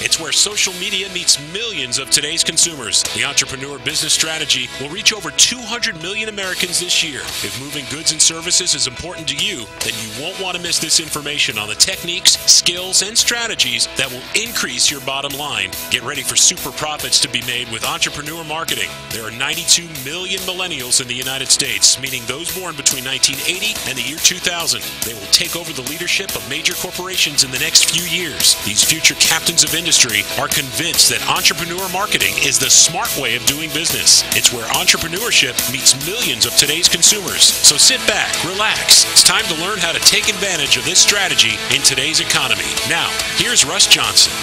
It's where social media meets millions of today's consumers. The Entrepreneur Business Strategy will reach over 200 million Americans this year. If moving goods and services is important to you, then you won't want to miss this information on the techniques, skills, and strategies that will increase your bottom line. Get ready for super profits to be made with entrepreneur marketing. There are 92 million millennials in the United States, meaning those born between 1980 and the year 2000. They will take over the leadership of major corporations in the next few years. These future captains of industry are convinced that entrepreneur marketing is the smart way of doing business. It's where entrepreneurship meets millions of today's consumers. So sit back, relax. It's time to learn how to take advantage of this strategy in today's economy. Now, here's Russ Johnson.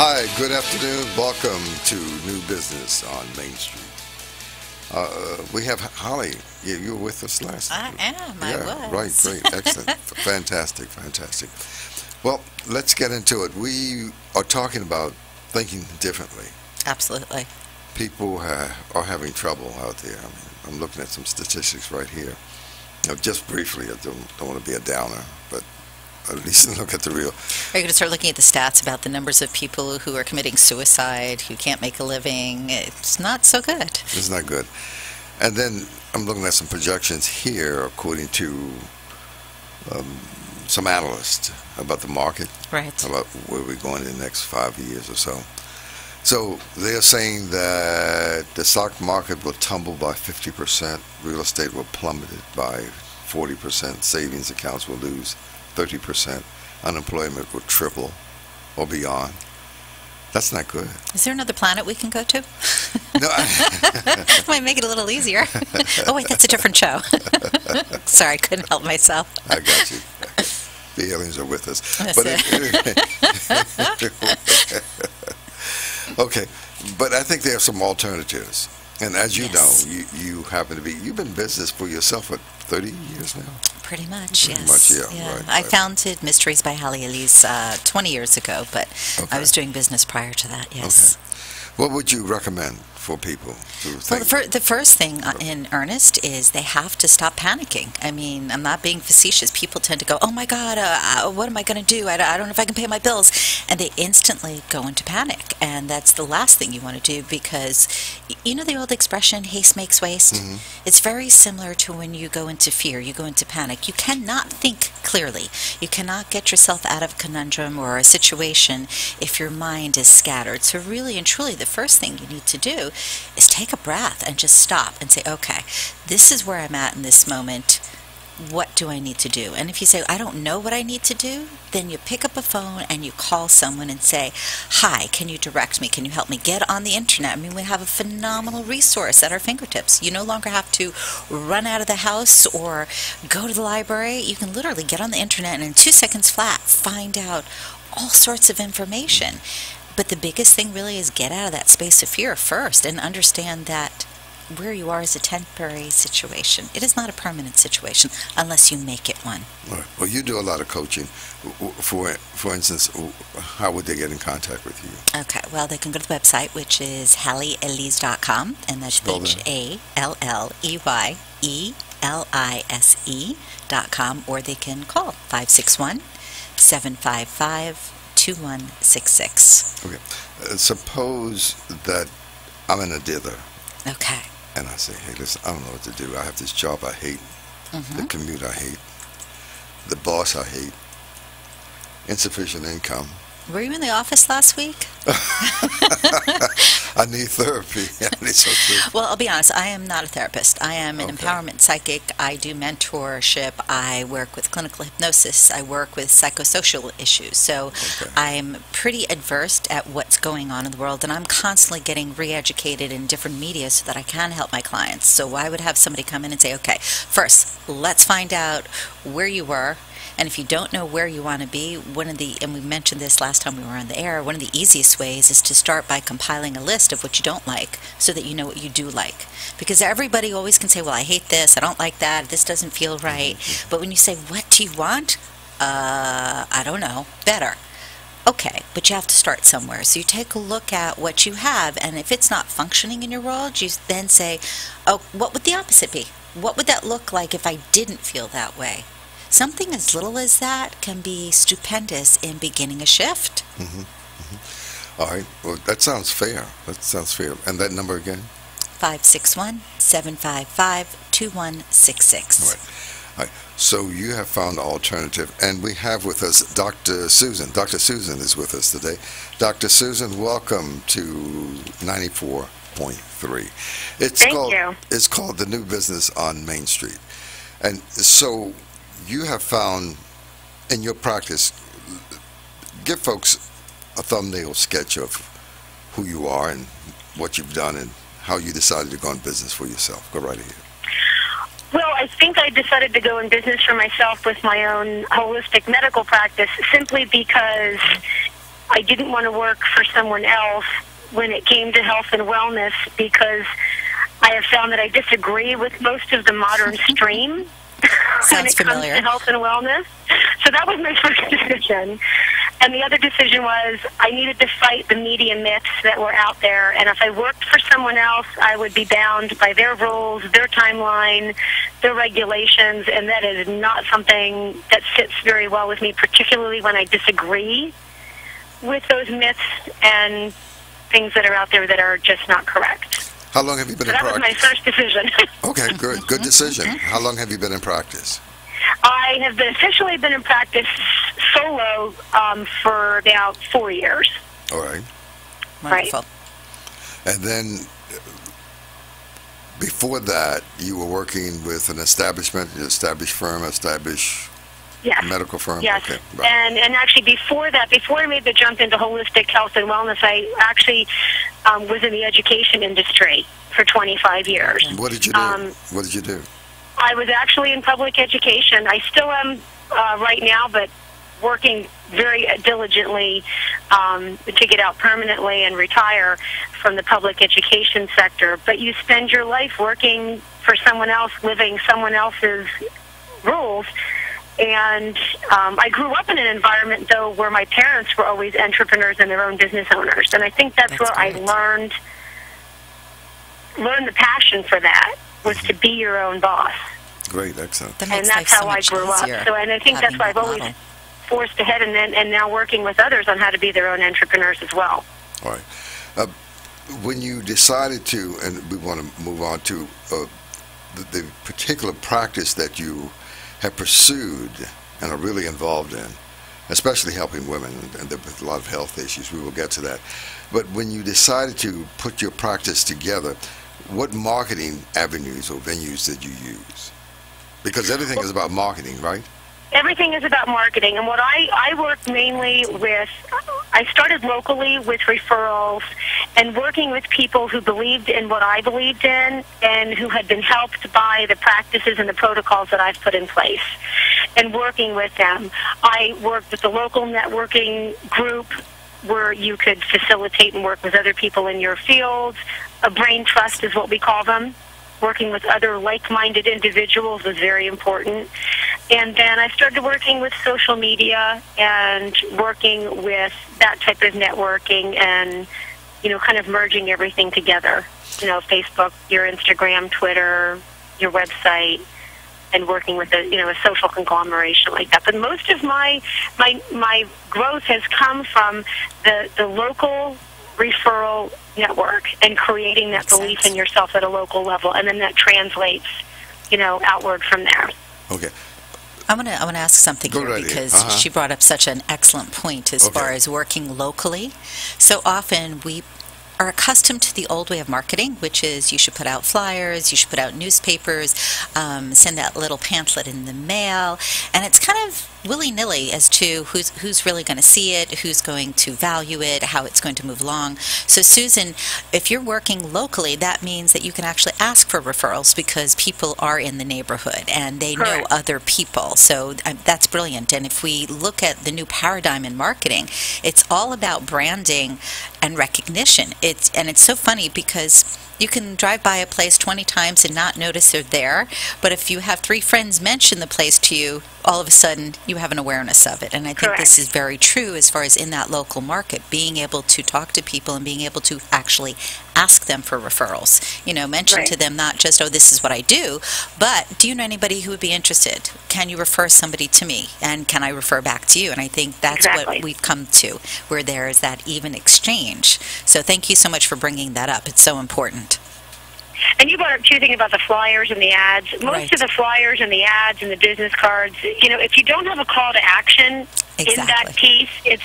Hi, good afternoon. Welcome to New Business on Main Street. We have Halley. You were with us last I week. am. I was. Right, great, excellent. Fantastic. Well, let's get into it. We are talking about thinking differently. Absolutely. People are having trouble out there. I mean, I'm looking at some statistics right here. Just briefly, I don't want to be a downer, but at least look at the real. Are you going to start looking at the stats about the numbers of people who are committing suicide, who can't make a living? It's not so good. It's not good. And then I'm looking at some projections here, according to some analysts about the market, Right. about where we're going in the next 5 years or so. So they're saying that the stock market will tumble by 50%, real estate will plummet by 40%, savings accounts will lose 30%, unemployment will triple or beyond. That's not good. Is there another planet we can go to? No, Might make it a little easier. Oh, wait, that's a different show. Sorry, I couldn't help myself. I got you. The aliens are with us. That's But it. okay, but I think there are some alternatives. And as you Yes. know, you happen to be, you've been in business for yourself, what, 30 years now? Pretty much, Pretty yes. much, yeah, right, I right. founded Mysteries by Halley Elise 20 years ago, but Okay. I was doing business prior to that, yes. What would you recommend for people to Well, think? the first thing in earnest is they have to stop panicking. I mean, I'm not being facetious. People tend to go, oh my God, what am I going to do? I don't know if I can pay my bills. And they instantly go into panic. And that's the last thing you want to do because, you know the old expression, haste makes waste? Mm-hmm. It's very similar to when you go into fear, you go into panic. You cannot think clearly. You cannot get yourself out of a conundrum or a situation if your mind is scattered. So really and truly, the first thing you need to do is take a breath and just stop and say, okay, this is where I'm at in this moment. What do I need to do? And if you say, I don't know what I need to do, then you pick up a phone and you call someone and say, hi, can you direct me? Can you help me get on the internet? I mean, we have a phenomenal resource at our fingertips. You no longer have to run out of the house or go to the library. You can literally get on the internet and in 2 seconds flat find out all sorts of information. But the biggest thing really is get out of that space of fear first and understand that where you are is a temporary situation. It is not a permanent situation unless you make it one. All right. Well, you do a lot of coaching. For instance, how would they get in contact with you? Okay, well, they can go to the website, which is halleyelise.com, and that's Spell that. HALLEYELISE.com, or they can call 561-755-2166. Okay. Suppose that I'm in a dither Okay. and I say, hey, listen, I don't know what to do. I have this job I hate, the commute I hate, the boss I hate, insufficient income. Were you in the office last week? I need therapy. I need some therapy. Well, I'll be honest, I am not a therapist. I am an Okay. empowerment psychic. I do mentorship. I work with clinical hypnosis. I work with psychosocial issues. So Okay. I'm pretty adversed at what's going on in the world, and I'm constantly getting re-educated in different media so that I can help my clients. So I would have somebody come in and say, okay, first, let's find out where you were. And if you don't know where you want to be, and we mentioned this last time we were on the air, one of the easiest ways is to start by compiling a list of what you don't like so that you know what you do like. Because everybody always can say, well, I hate this, I don't like that, this doesn't feel right. But when you say, what do you want? I don't know, better. Okay, but you have to start somewhere. So you take a look at what you have, and if it's not functioning in your world, you then say, oh, what would the opposite be? What would that look like if I didn't feel that way? Something as little as that can be stupendous in beginning a shift. Mm-hmm. All right. Well, that sounds fair. That sounds fair. And that number again? 561-755-2166. All right. All right. So you have found an alternative, and we have with us Dr. Susan. Dr. Susan is with us today. Dr. Susan, welcome to 94.3. Thank you. It's called The New Business on Main Street. And so you have found in your practice, give folks a thumbnail sketch of who you are and what you've done and how you decided to go in business for yourself. Go right ahead. Well, I think I decided to go in business for myself with my own holistic medical practice simply because I didn't want to work for someone else when it came to health and wellness, because I have found that I disagree with most of the modern stream when it comes to health and wellness. So that was my first decision. And the other decision was I needed to fight the media myths that were out there. And if I worked for someone else, I would be bound by their rules, their timeline, their regulations. And that is not something that sits very well with me, particularly when I disagree with those myths and things that are out there that are just not correct. How long have you been in practice? That was my first decision. Okay, good. Good decision. How long have you been in practice? I have officially been in practice solo for about 4 years. All right. Wonderful. And then before that, you were working with an establishment, an established firm, medical firm? Yes. Okay, right. And actually before that, before I made the jump into holistic health and wellness, I actually was in the education industry for 25 years. What did you do? What did you do? I was actually in public education. I still am right now, but working very diligently to get out permanently and retire from the public education sector. But you spend your life working for someone else, living someone else's rules. And I grew up in an environment, though, where my parents were always entrepreneurs and their own business owners. And I think that's where great. I learned the passion for that, was to be your own boss. Great, excellent. And that's how I grew up. So, and I think that's why I've always forced ahead and now working with others on how to be their own entrepreneurs as well. All right. When you decided to, and we want to move on to the particular practice that you have pursued and are really involved in, especially helping women, and with a lot of health issues, we will get to that. But when you decided to put your practice together, what marketing avenues or venues did you use? Because everything is about marketing, right? Everything is about marketing. And what I work mainly with, I started locally with referrals and working with people who believed in what I believed in and who had been helped by the practices and the protocols that I've put in place, and working with them. I worked with the local networking group where you could facilitate and work with other people in your field. A brain trust is what we call them. Working with other like-minded individuals was very important. And then I started working with social media and working with that type of networking and, kind of merging everything together. Facebook, your Instagram, Twitter, your website, and working with a social conglomeration like that. But most of my growth has come from the local referral network and creating that belief in yourself at a local level, and then that translates, outward from there. Okay. I want to ask something here because she brought up such an excellent point as far as working locally. So often we are accustomed to the old way of marketing, which is you should put out flyers, you should put out newspapers, send that little pamphlet in the mail, and it's kind of willy-nilly as to who's really going to see it, who's going to value it, how it's going to move along. So Susan, if you're working locally, that means that you can actually ask for referrals because people are in the neighborhood and they know other people. So that's brilliant. And if we look at the new paradigm in marketing, it's all about branding and recognition. It's so funny because you can drive by a place 20 times and not notice they're there, but if you have 3 friends mention the place to you, all of a sudden you have an awareness of it. And I think Correct. this is very true as far as in that local market, being able to talk to people and being able to actually ask them for referrals. Mention Right. to them not just, oh, this is what I do, but do you know anybody who would be interested? Can you refer somebody to me? And can I refer back to you? And I think that's Exactly. what we've come to, where there is that even exchange. So thank you so much for bringing that up. It's so important. And you brought up two things about the flyers and the ads. Most Right. of the flyers and the ads and the business cards, if you don't have a call to action in that Exactly. piece,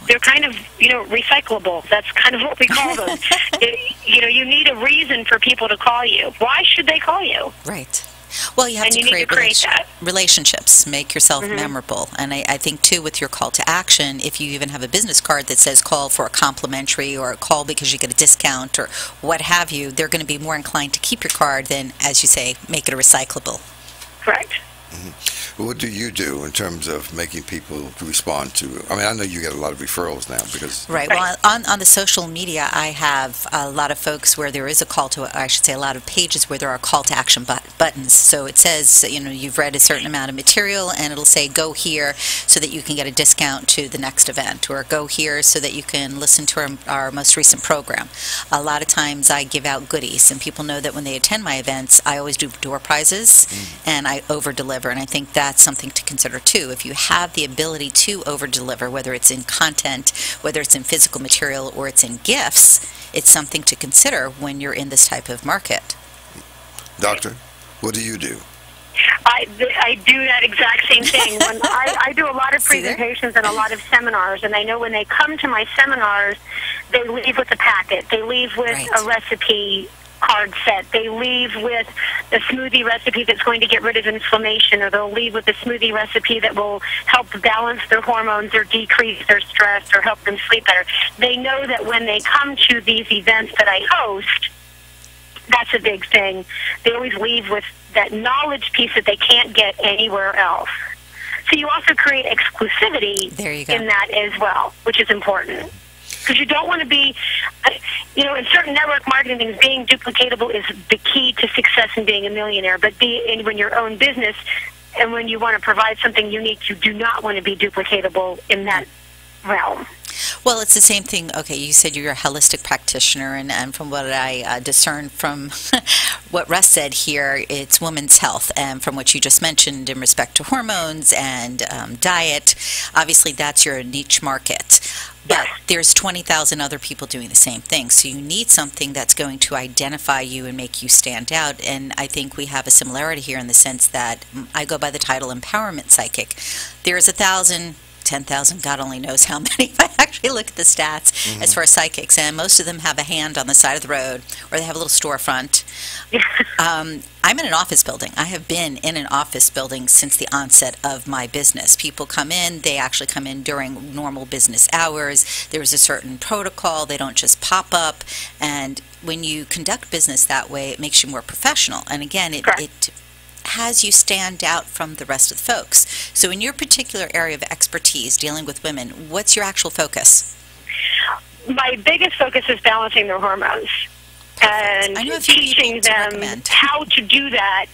they're kind of, recyclable. That's kind of what we call them. You need a reason for people to call you. Why should they call you? Right. Well, you have And to you need create, to create that. relationships, make yourself memorable. And I think, too, with your call to action, if you even have a business card that says call for a complimentary or call because you get a discount or what have you, they're going to be more inclined to keep your card than, as you say, make it a recyclable. Correct. What do you do in terms of making people respond to? I mean, I know you get a lot of referrals now because Right. Well, on the social media, I have a lot of folks where there is a call to, I should say, a lot of pages where there are call to action buttons. So it says, you've read a certain amount of material, and it'll say, go here so that you can get a discount to the next event, or go here so that you can listen to our most recent program. A lot of times I give out goodies, and people know that when they attend my events, I always do door prizes, and I over-deliver, and I think that's something to consider too. If you have the ability to over-deliver, whether it's in content, whether it's in physical material, or it's in gifts, it's something to consider when you're in this type of market. Doctor, what do you do? I do that exact same thing. When I do a lot of See there? presentations and a lot of seminars, and I know when they come to my seminars, they leave with a packet. They leave with Right. a recipe card set. They leave with a smoothie recipe that's going to get rid of inflammation, or they'll leave with a smoothie recipe that will help balance their hormones or decrease their stress or help them sleep better. They know that when they come to these events that I host, that's a big thing. They always leave with that knowledge piece that they can't get anywhere else. So you also create exclusivity There you go. in that as well, which is important. Because you don't want to be, in certain network marketing things, being duplicatable is the key to success in being a millionaire. But when your own business and when you want to provide something unique, you do not want to be duplicatable in that realm. Well, it's the same thing. Okay, you said you're a holistic practitioner, and from what I discerned from what Russ said here, it's women's health. And from what you just mentioned in respect to hormones and diet, obviously that's your niche market. But Yes. there's 20,000 other people doing the same thing. So you need something that's going to identify you and make you stand out. And I think we have a similarity here in the sense that I go by the title Empowerment Psychic. There's 1,000, 10,000, God only knows how many, if I actually look at the stats as far as psychics, and most of them have a hand on the side of the road, or they have a little storefront. I'm in an office building. I have been in an office building since the onset of my business. People come in, they actually come in during normal business hours. There's a certain protocol. They don't just pop up. And when you conduct business that way, it makes you more professional. And again, it has you stand out from the rest of the folks. So in your particular area of expertise, dealing with women, what's your actual focus? My biggest focus is balancing their hormones and I know a few people teaching to them recommend. how to do that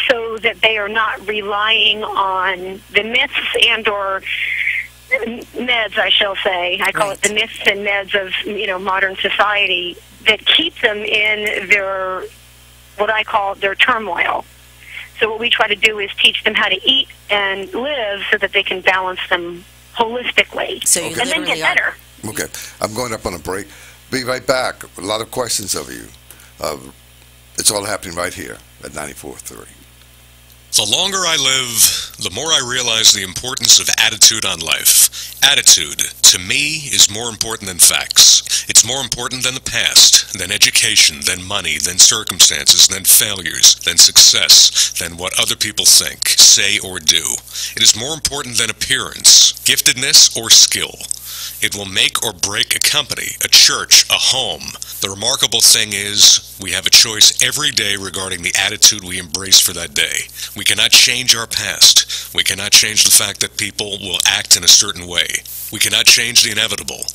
so that they are not relying on the myths and or meds, I shall say. I call it the myths and meds of modern society that keep them in their, what I call their turmoil. So what we try to do is teach them how to eat and live so that they can balance them holistically, So you and then literally get better. Okay, I'm going up on a break. Be right back. A lot of questions of you. It's all happening right here at 94.3. The longer I live, the more I realize the importance of attitude on life. Attitude, to me, is more important than facts. It's more important than the past, than education, than money, than circumstances, than failures, than success, than what other people think, say, or do. It is more important than appearance, giftedness, or skill. It will make or break a company, a church, a home. The remarkable thing is, we have a choice. choice every day regarding the attitude we embrace for that day. We cannot change our past. We cannot change the fact that people will act in a certain way. We cannot change the inevitable.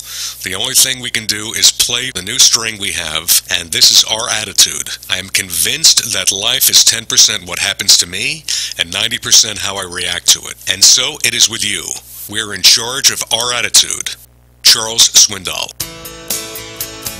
The only thing we can do is play the new string we have, and this is our attitude. I am convinced that life is 10% what happens to me and 90% how I react to it. And so it is with you. We are in charge of our attitude. Charles Swindoll.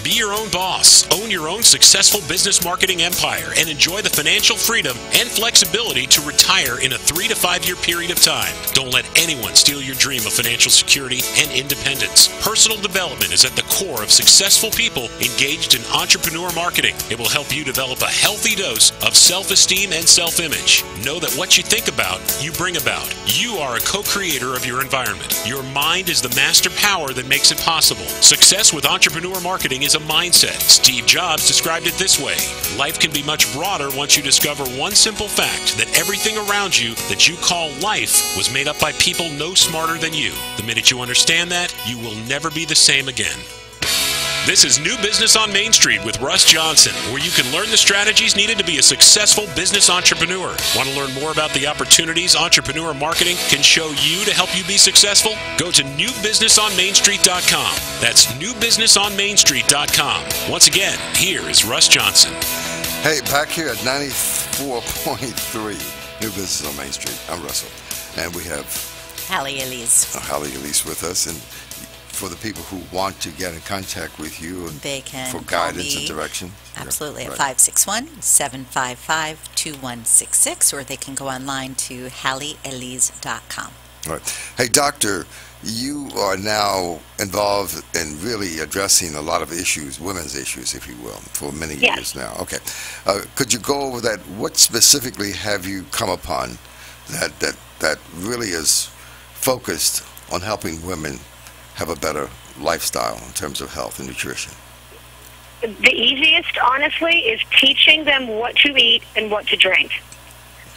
Be your own boss, own your own successful business marketing empire, and enjoy the financial freedom and flexibility to retire in a 3 to 5 year period of time. Don't let anyone steal your dream of financial security and independence. Personal development is at the core of successful people engaged in entrepreneur marketing. It will help you develop a healthy dose of self-esteem and self-image. Know that what you think about, you bring about. You are a co-creator of your environment. Your mind is the master power that makes it possible. Success with entrepreneur marketing is a mindset. Steve Jobs described it this way: life can be much broader once you discover one simple fact, that everything around you that you call life was made up by people no smarter than you. The minute you understand that, you will never be the same again. This is New Business on Main Street with Russ Johnson, where you can learn the strategies needed to be a successful business entrepreneur. Want to learn more about the opportunities entrepreneur marketing can show you to help you be successful? Go to newbusinessonmainstreet.com. That's newbusinessonmainstreet.com. Once again, here is Russ Johnson. Hey, back here at 94.3 New Business on Main Street. I'm Russell, and we have Halley, Elise. Halley, Elise with us, and for the people who want to get in contact with you and they can for guidance and direction. Absolutely, Yeah, at right. 561-755-2166, or they can go online to halleyelise.com. All right. Hey, Doctor, you are now involved in really addressing a lot of issues, women's issues, if you will, for many years now. Okay. Could you go over that? What specifically have you come upon that really is focused on helping women have a better lifestyle in terms of health and nutrition? The easiest, honestly, is teaching them what to eat and what to drink.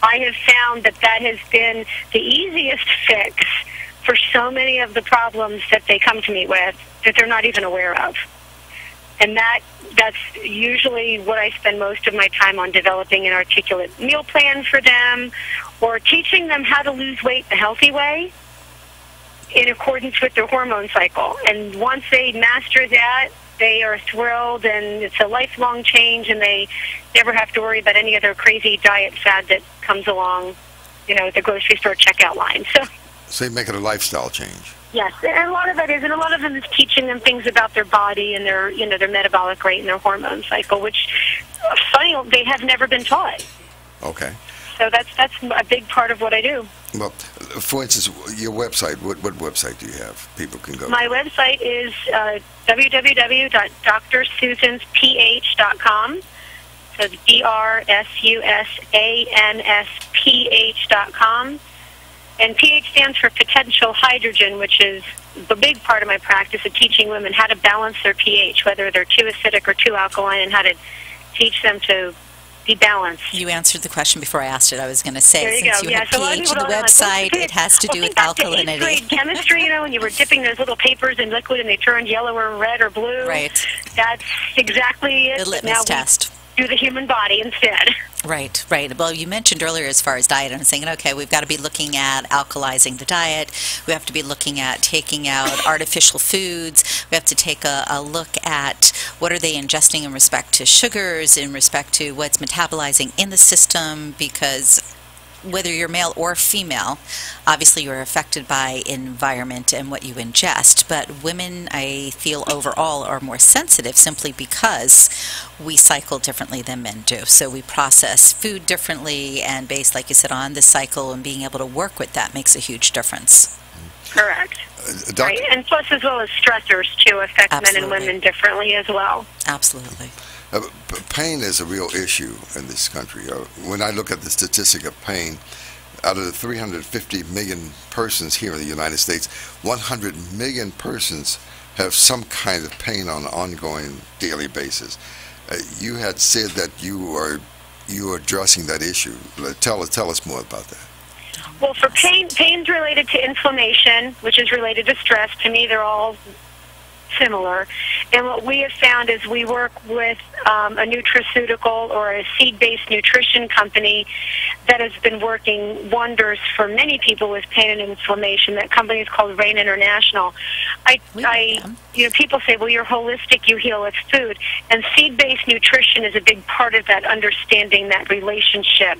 I have found that has been the easiest fix for so many of the problems that they come to me with that they're not even aware of. And that's usually what I spend most of my time on, developing an articulate meal plan for them, or teaching them how to lose weight the healthy way in accordance with their hormone cycle. And once they master that, they are thrilled, and it's a lifelong change, and they never have to worry about any other crazy diet fad that comes along, at the grocery store checkout line. So you make it a lifestyle change. Yes, and a lot of it is, and a lot of them is teaching them things about their body and their, their metabolic rate and their hormone cycle, which, funny, they have never been taught. Okay. So that's a big part of what I do. Well, for instance, your website, what website do you have? People can go. My website is www.drsusansph.com. So it's drsusansph.com. And pH stands for potential hydrogen, which is the big part of my practice of teaching women how to balance their pH, whether they're too acidic or too alkaline, and how to teach them to be balanced. You answered the question before I asked it. I was going to say, there you since go. you have pH on the website, it has to do with alkalinity. Think back to 8th grade chemistry, when you were dipping those little papers in liquid and they turned yellow or red or blue. Right. That's exactly it. The litmus test. Do the human body instead. Right. Well, you mentioned earlier as far as diet, I'm thinking, okay, we've got to be looking at alkalizing the diet. We have to be looking at taking out artificial foods. We have to take a look at what are they ingesting in respect to sugars, in respect to what's metabolizing in the system, because whether you're male or female, obviously you're affected by environment and what you ingest, but women, I feel overall, are more sensitive simply because we cycle differently than men do. So we process food differently, and based, like you said, on the cycle, and being able to work with that makes a huge difference. Correct. Right, and plus as well as stressors too affect men and women differently as well. Absolutely. Pain is a real issue in this country. When I look at the statistic of pain, out of the 350 million persons here in the United States, 100 million persons have some kind of pain on an ongoing daily basis. You had said that you are addressing that issue. Tell us more about that. Well, for pain's related to inflammation, which is related to stress. To me, they're all similar. And what we have found is we work with a nutraceutical or a seed-based nutrition company that has been working wonders for many people with pain and inflammation. That company is called Rain International. People say, well, you're holistic, you heal with food. And seed-based nutrition is a big part of that, understanding that relationship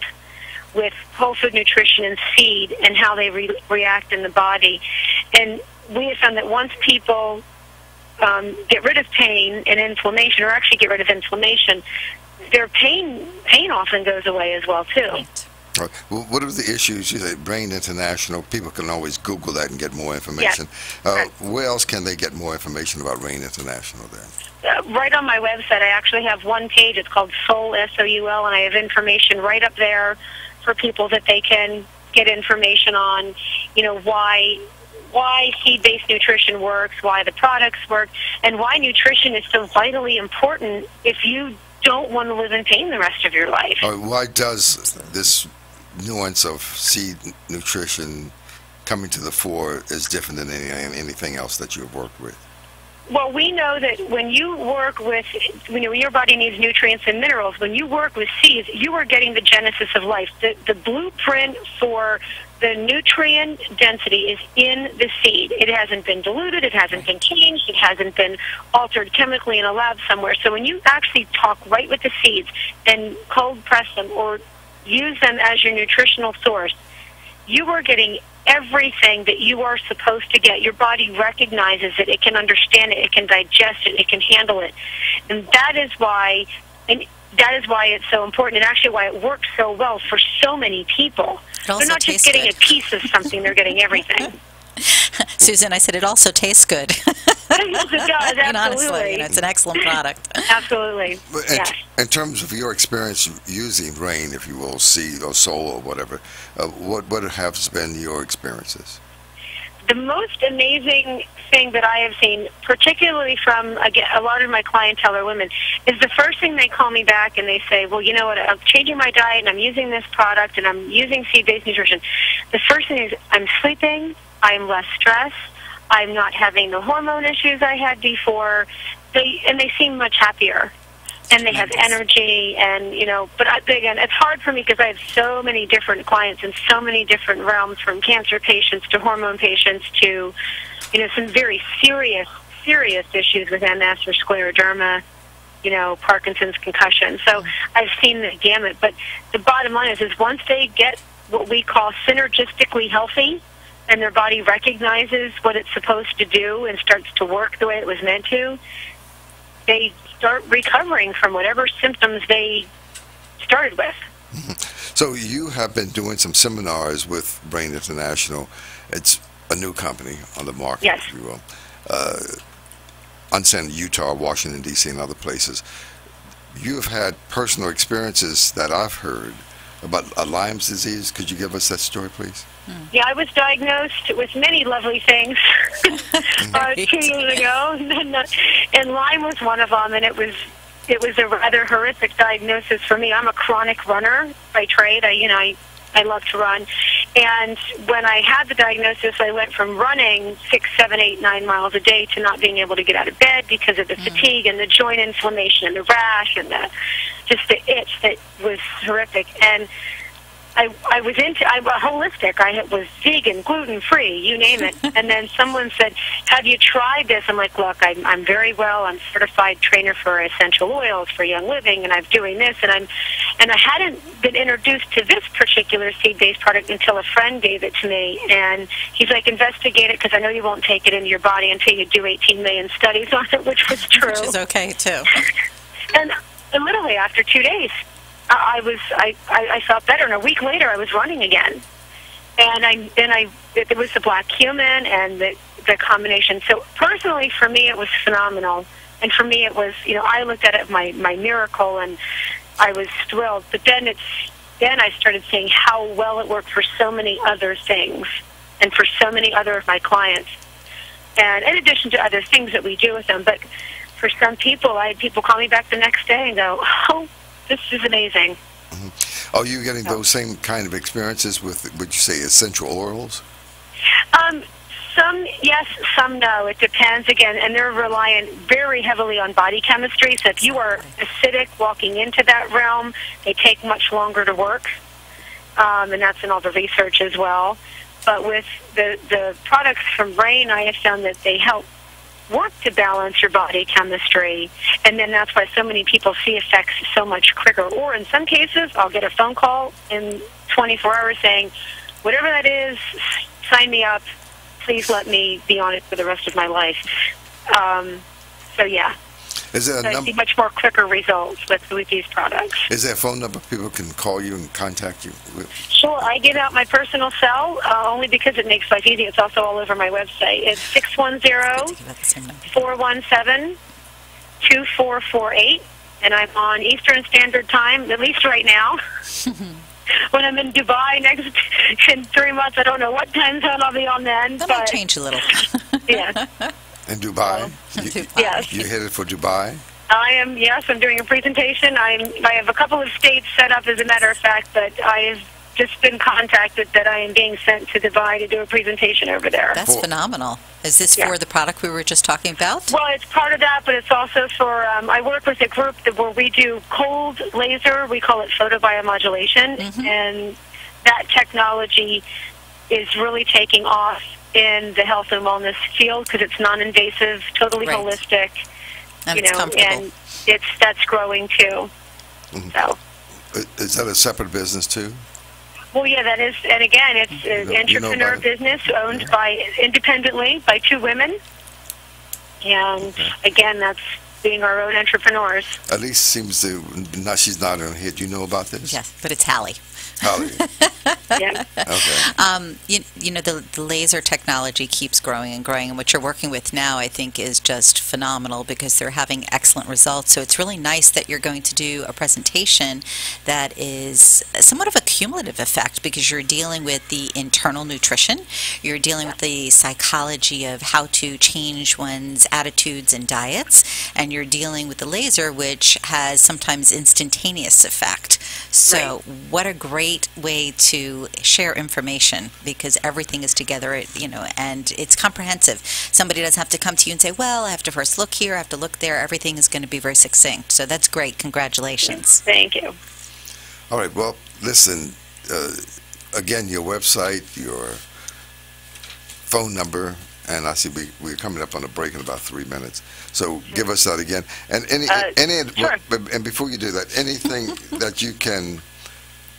with whole food nutrition and seed and how they react in the body. And we have found that once people get rid of pain and inflammation, or actually get rid of inflammation, their pain often goes away as well, too. Right. Well, what are the issues? You say Brain International. People can always Google that and get more information. Yes. Where else can they get more information about Brain International then? Right on my website, I actually have one page. It's called Soul, S-O-U-L, and I have information right up there for people that they can get information on, why seed-based nutrition works, why the products work, and why nutrition is so vitally important if you don't want to live in pain the rest of your life. Why does this nuance of seed nutrition coming to the fore is different than anything else that you've worked with? Well, we know that when you work with, your body needs nutrients and minerals. When you work with seeds, you are getting the genesis of life. The blueprint for the nutrient density is in the seed. It hasn't been diluted. It hasn't been changed. It hasn't been altered chemically in a lab somewhere. So when you actually talk right with the seeds and cold press them or use them as your nutritional source, you are getting everything that you are supposed to get. Your body recognizes it. It can understand it. It can digest it. It can handle it. And that is why it's so important, and actually why it works so well for so many people. They're not just getting a piece of something. They're getting everything. Susan, I said it also tastes good. Yes, it does, absolutely. Honestly, it's an excellent product. Absolutely. Yes. In terms of your experience using Rain, if you will, seed or soul or whatever, what have been your experiences? The most amazing thing that I have seen, particularly from, again, a lot of my clientele are women, is the first thing they call me back and they say, well, you know what, I'm changing my diet and I'm using this product and I'm using seed-based nutrition. The first thing is I'm sleeping, I'm less stressed, I'm not having the hormone issues I had before, they seem much happier. And they have energy, and, but again, it's hard for me because I have so many different clients in so many different realms, from cancer patients to hormone patients to, some very serious issues with MS or scleroderma, Parkinson's, concussion. So I've seen the gamut. But the bottom line is once they get what we call synergistically healthy, and their body recognizes what it's supposed to do and starts to work the way it was meant to, they start recovering from whatever symptoms they started with. So you have been doing some seminars with Brain International. It's a new company on the market, yes, if you will. On Utah, Washington, D.C., and other places. You've had personal experiences that I've heard about Lyme's disease. Could you give us that story, please? Yeah, I was diagnosed with many lovely things 2 years ago, and Lyme was one of them, and it was a rather horrific diagnosis for me. I'm a chronic runner by trade. I love to run, and when I had the diagnosis, I went from running 6, 7, 8, 9 miles a day to not being able to get out of bed because of the fatigue and the joint inflammation and the rash and just the itch that was horrific. And I was holistic. I was vegan, gluten-free, you name it. And then someone said, have you tried this? I'm like, look, I'm very well. I'm certified trainer for essential oils for Young Living, and I'm doing this. And I hadn't been introduced to this particular seed-based product until a friend gave it to me. And he's like, investigate it, because I know you won't take it into your body until you do 18 million studies on it, which was true. Which is okay, too. And literally after 2 days, I felt better, and a week later I was running again. And it was the black cumin and the combination. So personally, for me, it was phenomenal. And for me, it was, I looked at it as my miracle, and I was thrilled. But then I started seeing how well it worked for so many other things, and for so many other of my clients. And in addition to other things that we do with them, but for some people, I had people call me back the next day and go, oh, this is amazing. Mm-hmm. Are you getting those same kind of experiences with, would you say, essential oils? Some yes, some no. It depends again, and they're reliant very heavily on body chemistry. So if you are acidic walking into that realm, they take much longer to work, and that's in all the research as well. But with the products from Rain, I have found that they help work to balance your body chemistry, and then that's why so many people see effects so much quicker. Or in some cases, I'll get a phone call in 24 hours saying, whatever that is, sign me up. Please let me be on it for the rest of my life. So yeah. Is there a I see much more quicker results with these products. Is there a phone number people can call you and contact you with? Sure. I give out my personal cell only because it makes life easy. It's also all over my website. It's 610-417-2448, and I'm on Eastern Standard Time, at least right now. When I'm in Dubai in 3 months, I don't know what time zone I'll be on then. That might change a little. Yeah. In Dubai? Yes. You headed for Dubai? I am, yes. I'm doing a presentation. I have a couple of states set up, as a matter of fact, but I have just been contacted that I am being sent to Dubai to do a presentation over there. That's phenomenal. Is this for the product we were just talking about? Well, it's part of that, but it's also for, I work with a group where we do cold laser. We call it photobiomodulation, and that technology is really taking off in the health and wellness field because it's non-invasive, totally holistic, and it's comfortable. And that's growing too. So, is that a separate business too? Well, yeah, that is, and again, it's an entrepreneur business owned independently by two women, and again, that's being our own entrepreneurs. Elise seems to, she's not on here. Do you know about this? Yes, but it's Halley. Halley. Yeah. Okay. You know, the laser technology keeps growing and growing, and what you're working with now, I think, is just phenomenal because they're having excellent results. So it's really nice that you're going to do a presentation that is somewhat of a cumulative effect because you're dealing with the internal nutrition, you're dealing with the psychology of how to change one's attitudes and diets, and you're dealing with the laser, which has sometimes instantaneous effect. So what a great way to share information because everything is together, you know, and it's comprehensive. Somebody doesn't have to come to you and say, well, I have to first look here, I have to look there. Everything is going to be very succinct. So that's great. Congratulations. Thank you. All right. Well, listen, again, your website, your phone number, and I see we're coming up on a break in about 3 minutes. So give us that again. And sure. And before you do that, anything that you can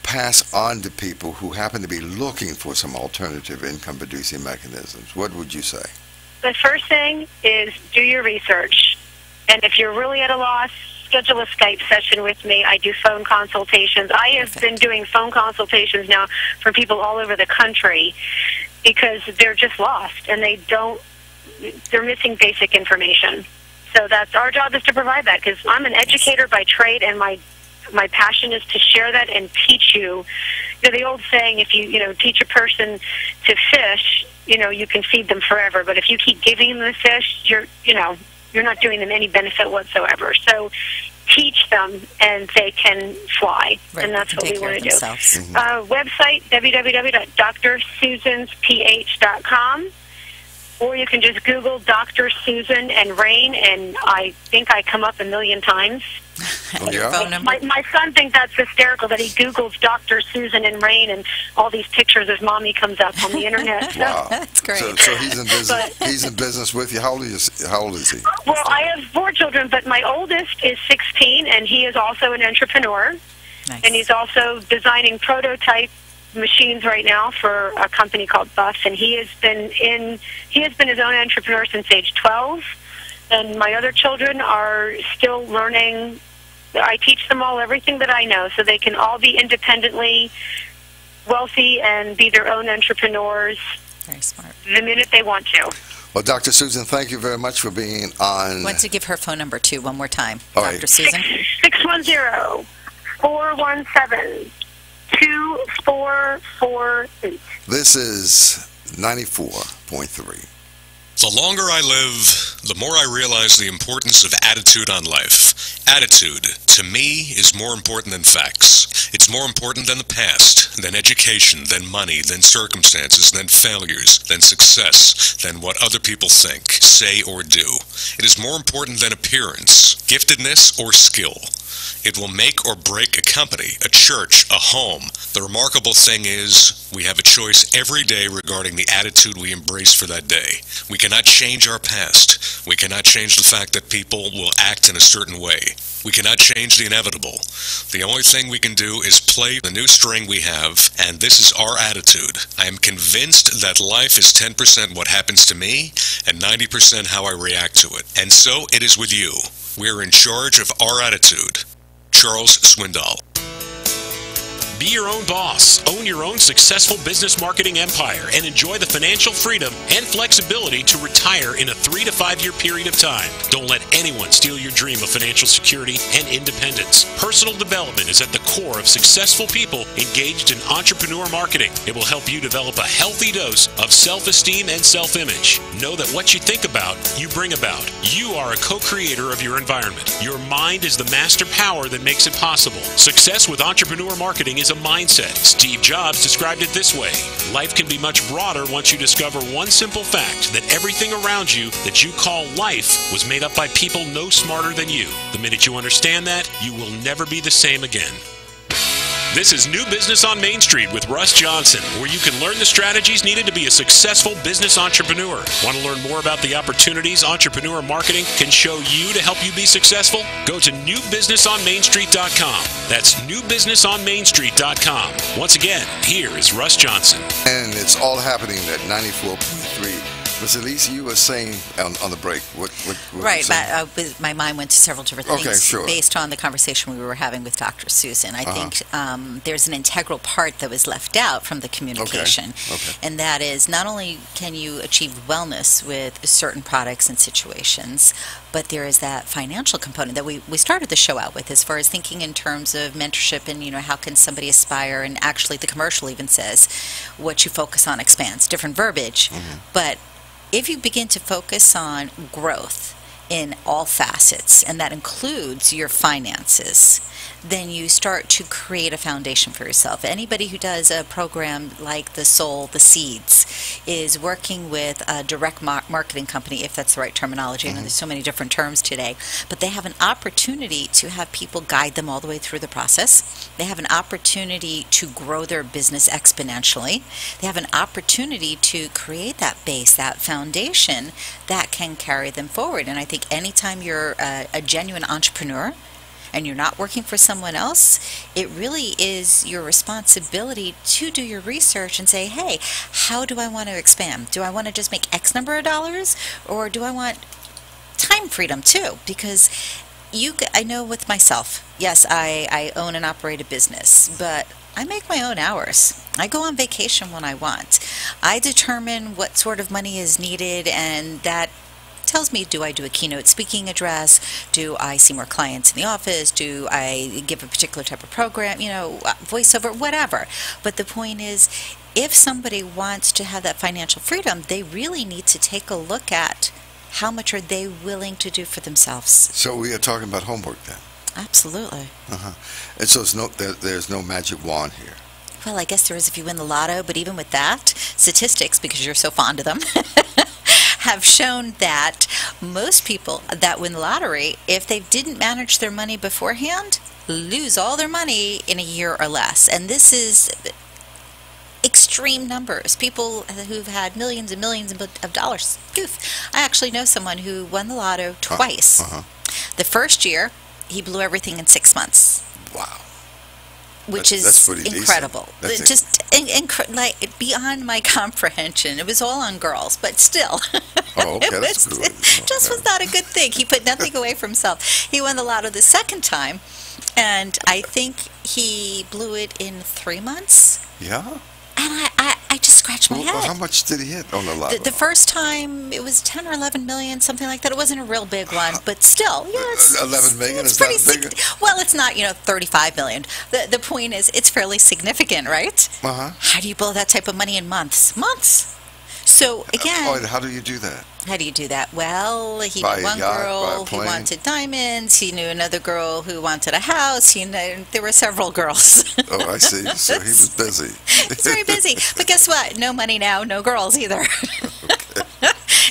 pass on to people who happen to be looking for some alternative income-producing mechanisms, what would you say? The first thing is do your research. And if you're really at a loss, schedule a Skype session with me. I do phone consultations. I have been doing phone consultations now for people all over the country because they're just lost and they're missing basic information. So that's our job is to provide that because I'm an educator by trade and my passion is to share that and teach you. You know, the old saying, if you teach a person to fish, you can feed them forever. But if you keep giving them the fish, you're not doing them any benefit whatsoever. So teach them and they can fly. Right. And that's what we want to do. Mm-hmm. Website, www.drsusansph.com. Or you can just Google Dr. Susan and Rain, and I think I come up a million times. Yeah. Phone number? My son thinks that's hysterical that he Googles Dr. Susan and Rain, and all these pictures of Mommy comes up on the internet. Wow. That's great. So he's in business. He's in business with you. How old is he? Well, I have 4 children, but my oldest is 16, and he is also an entrepreneur. Nice. And he's also designing prototype machines right now for a company called Buff, and he has been his own entrepreneur since age 12. And my other children are still learning. I teach them all everything that I know, so they can all be independently wealthy and be their own entrepreneurs. Very smart. The minute they want to. Well, Dr. Susan, thank you very much for being on. I want to give her phone number too one more time. All Dr. right. Susan. 610-417-2448. This is 94.3 The longer I live, the more I realize the importance of attitude on life. Attitude, to me, is more important than facts. It's more important than the past, than education, than money, than circumstances, than failures, than success, than what other people think, say, or do. It is more important than appearance, giftedness, or skill. It will make or break a company, a church, a home. The remarkable thing is, we have a choice every day regarding the attitude we embrace for that day. We cannot change our past. We cannot change the fact that people will act in a certain way. We cannot change the inevitable. The only thing we can do is play the new string we have, and this is our attitude. I am convinced that life is 10% what happens to me, and 90% how I react to it. And so it is with you. We are in charge of our attitude. Charles Swindoll. Be your own boss, own your own successful business marketing empire, and enjoy the financial freedom and flexibility to retire in a 3 to 5 year period of time. Don't let anyone steal your dream of financial security and independence. Personal development is at the core of successful people engaged in entrepreneur marketing. It will help you develop a healthy dose of self-esteem and self-image. Know that what you think about, you bring about. You are a co-creator of your environment. Your mind is the master power that makes it possible. Success with entrepreneur marketing is a mindset. Steve Jobs described it this way: life can be much broader once you discover one simple fact, that everything around you that you call life was made up by people no smarter than you. The minute you understand that, you will never be the same again. This is New Business on Main Street with Russ Johnson, where you can learn the strategies needed to be a successful business entrepreneur. Want to learn more about the opportunities entrepreneur marketing can show you to help you be successful? Go to newbusinessonmainstreet.com. That's newbusinessonmainstreet.com. Once again, here is Russ Johnson. And it's all happening at 94.3. Miss Elise, you were saying on the break. What right, my mind went to several different things. Okay, sure. Based on the conversation we were having with Dr. Susan. I think there's an integral part that was left out from the communication, and that is not only can you achieve wellness with certain products and situations, but there is that financial component that we started the show out with, as far as thinking in terms of mentorship and, how can somebody aspire, and actually the commercial even says what you focus on expands, different verbiage, but if you begin to focus on growth in all facets, and that includes your finances, then you start to create a foundation for yourself. Anybody who does a program like the Soul, the Seeds, is working with a direct marketing company, if that's the right terminology. I know there's so many different terms today, but they have an opportunity to have people guide them all the way through the process. They have an opportunity to grow their business exponentially. They have an opportunity to create that base, that foundation that can carry them forward. And I think anytime you're a genuine entrepreneur, and you're not working for someone else, it really is your responsibility to do your research and say, hey, how do I want to expand? Do I want to just make X number of dollars, or do I want time freedom too? Because I know with myself, yes, I own and operate a business, but I make my own hours. I go on vacation when I want. I determine what sort of money is needed, and that tells me, do I do a keynote speaking address? Do I see more clients in the office? Do I give a particular type of program, voiceover, whatever. But the point is, if somebody wants to have that financial freedom, they really need to take a look at how much are they willing to do for themselves. So we are talking about homework then? Absolutely. And so there's no magic wand here. Well, I guess there is if you win the lotto, but even with that, statistics, because you're so fond of them, have shown that most people that win the lottery, if they didn't manage their money beforehand, lose all their money in a year or less. And this is extreme numbers. People who've had millions and millions of dollars. I actually know someone who won the lotto twice. The first year, he blew everything in 6 months. Wow. Which is incredible. Just like beyond my comprehension. It was all on girls, but still. Oh, okay, that's a good one. Just was not a good thing. He put nothing away for himself. He won the lotto the second time, and I think he blew it in 3 months. Yeah. And I just scratched my head. Well, how much did he hit on the lotto? The first time, it was 10 or 11 million, something like that. It wasn't a real big one, but still. Yeah, 11 million it's is pretty not big. Well, it's not, 35 million. The point is, it's fairly significant, right? How do you blow that type of money in months? So again, how do you do that? how do you do that? Well, he By knew a one yacht, by a girl who plane? wanted diamonds. He knew another girl who wanted a house. There were several girls. Oh, I see. So he was busy. He's very busy. But guess what? No money now, no girls either.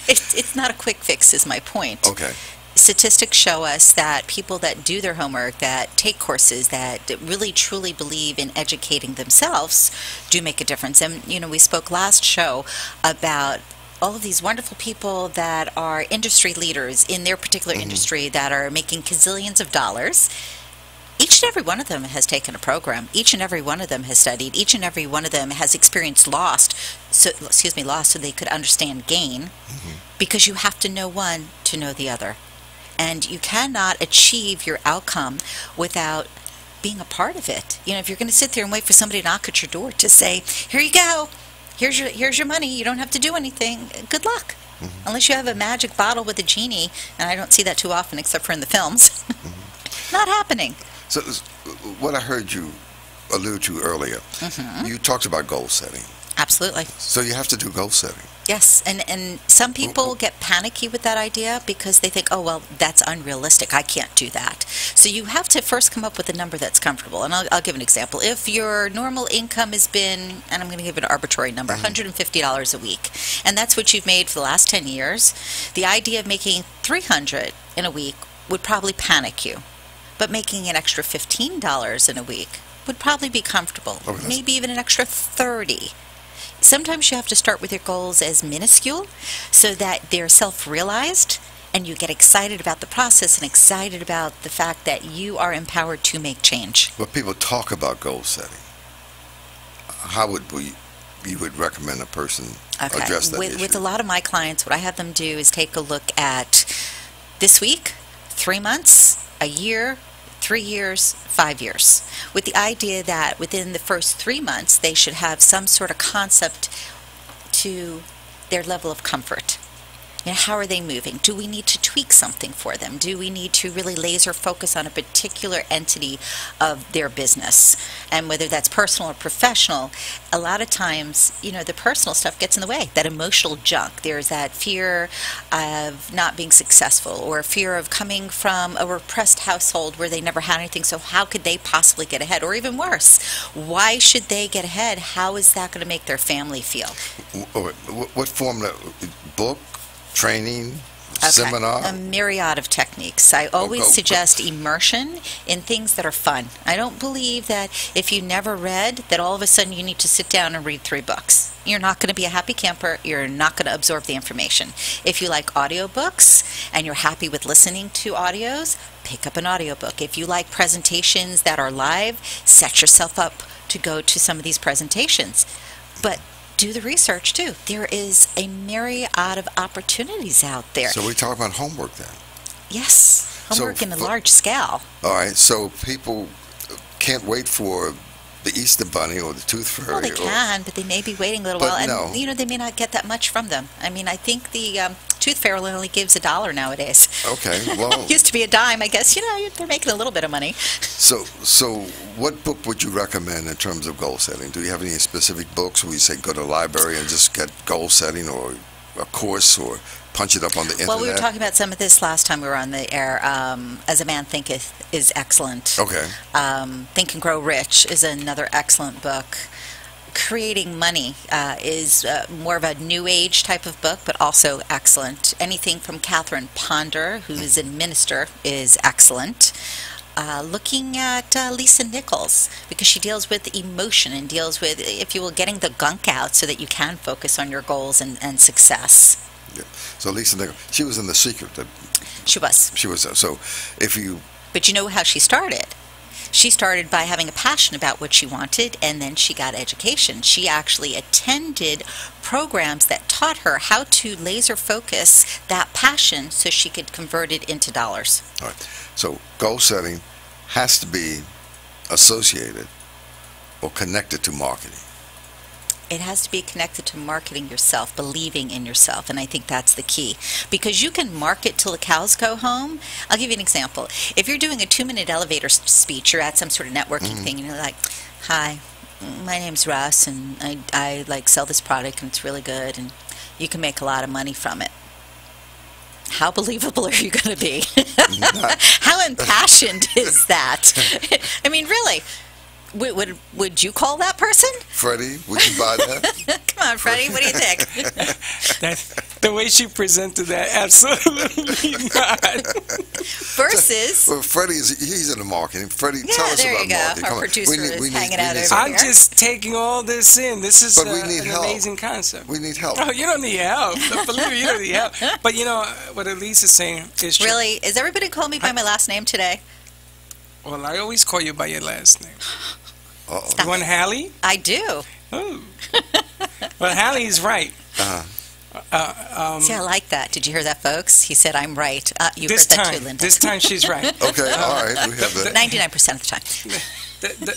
It's not a quick fix, is my point. Okay. Statistics show us that people that do their homework, that take courses, that really truly believe in educating themselves, do make a difference. And, we spoke last show about all of these wonderful people that are industry leaders in their particular industry that are making gazillions of dollars. Each and every one of them has taken a program. Each and every one of them has studied. Each and every one of them has experienced loss so they could understand gain, because you have to know one to know the other. And you cannot achieve your outcome without being a part of it. If you're going to sit there and wait for somebody to knock at your door to say, here you go, here's your money, you don't have to do anything, good luck. Unless you have a magic bottle with a genie, and I don't see that too often except for in the films. Not happening. So what I heard you allude to earlier, you talked about goal setting. Absolutely. So you have to do goal setting. Yes, and some people get panicky with that idea because they think, oh, well, that's unrealistic. I can't do that. So you have to first come up with a number that's comfortable. And I'll give an example. If your normal income has been, and I'm going to give an arbitrary number, $150 a week, and that's what you've made for the last 10 years, the idea of making $300 in a week would probably panic you. But making an extra $15 in a week would probably be comfortable. Maybe even an extra $30. Sometimes you have to start with your goals as minuscule so that they're self-realized and you get excited about the process and excited about the fact that you are empowered to make change. When people talk about goal setting, how would you would recommend a person address that issue? With a lot of my clients, what I have them do is take a look at this week, 3 months, a year, 3 years, 5 years, with the idea that within the first 3 months they should have some sort of concept to their level of comfort. How are they moving? Do we need to tweak something for them? Do we need to really laser focus on a particular entity of their business? And whether that's personal or professional, a lot of times, the personal stuff gets in the way, that emotional junk. There's that fear of not being successful or fear of coming from a repressed household where they never had anything, so how could they possibly get ahead? Or even worse, why should they get ahead? How is that going to make their family feel? What form? Book? Training, seminar? A myriad of techniques. I always suggest immersion in things that are fun. I don't believe that if you never read, that all of a sudden you need to sit down and read 3 books. You're not going to be a happy camper. You're not going to absorb the information. If you like audiobooks and you're happy with listening to audios, pick up an audiobook. If you like presentations that are live, set yourself up to go to some of these presentations. But do the research too. There is a myriad of opportunities out there. So we talk about homework then? Yes, homework in a large scale. All right, so people can't wait for the Easter Bunny or the Tooth Fairy. Well, they can, but they may be waiting a little while, and no. They may not get that much from them. I mean, I think the Tooth Fairy only gives $1 nowadays. Okay, well, Used to be a dime, I guess. They're making a little bit of money. So what book would you recommend in terms of goal setting? Do you have any specific books where you say go to the library and just get goal setting, or a course, or punch it up on the internet? Well, we were talking about some of this last time we were on the air. As a Man Thinketh is excellent. Okay. Think and Grow Rich is another excellent book. Creating Money is more of a new age type of book, but also excellent. Anything from Catherine Ponder, who is a minister, is excellent. Looking at Lisa Nichols, because she deals with emotion and deals with, if you will, getting the gunk out so that you can focus on your goals and success. Yeah. So Lisa Nichols, she was in The Secret. She was. She was. So if you... But you know how she started? She started by having a passion about what she wanted, and then she got education. She actually attended programs that taught her how to laser focus that passion so she could convert it into dollars. All right. So goal setting has to be associated or connected to marketing. It has to be connected to marketing yourself, believing in yourself, and I think that's the key. Because you can market till the cows go home. I'll give you an example. If you're doing a 2-minute elevator speech, you're at some sort of networking thing, and you're like, hi, my name's Russ, and I like sell this product, and it's really good, and you can make a lot of money from it. How believable are you going to be? How impassioned is that? I mean, really, would you call that person? Freddie, would you buy that? Come on, Freddie, what do you think? The way she presented that, absolutely not. Versus... Well, Freddie, he's in the marketing. Freddie, tell us there about you go. marketing. Our Come on. producer is hanging out over I'm here. just taking all this in. This is But we need an help. amazing concept. We need help. Oh, you don't need help. Believe me, you don't need help. But you know, what Elise is saying is true. Really? Is everybody calling me by my last name today? Well, I always call you by your last name. Uh-oh. You want Halley? I do. Oh. Well, Halley's right. See, I like that. Did you hear that, folks? He said, I'm right. You This heard that time, too, Linda. this time she's right. Okay, all right. We have that. 99% of the time.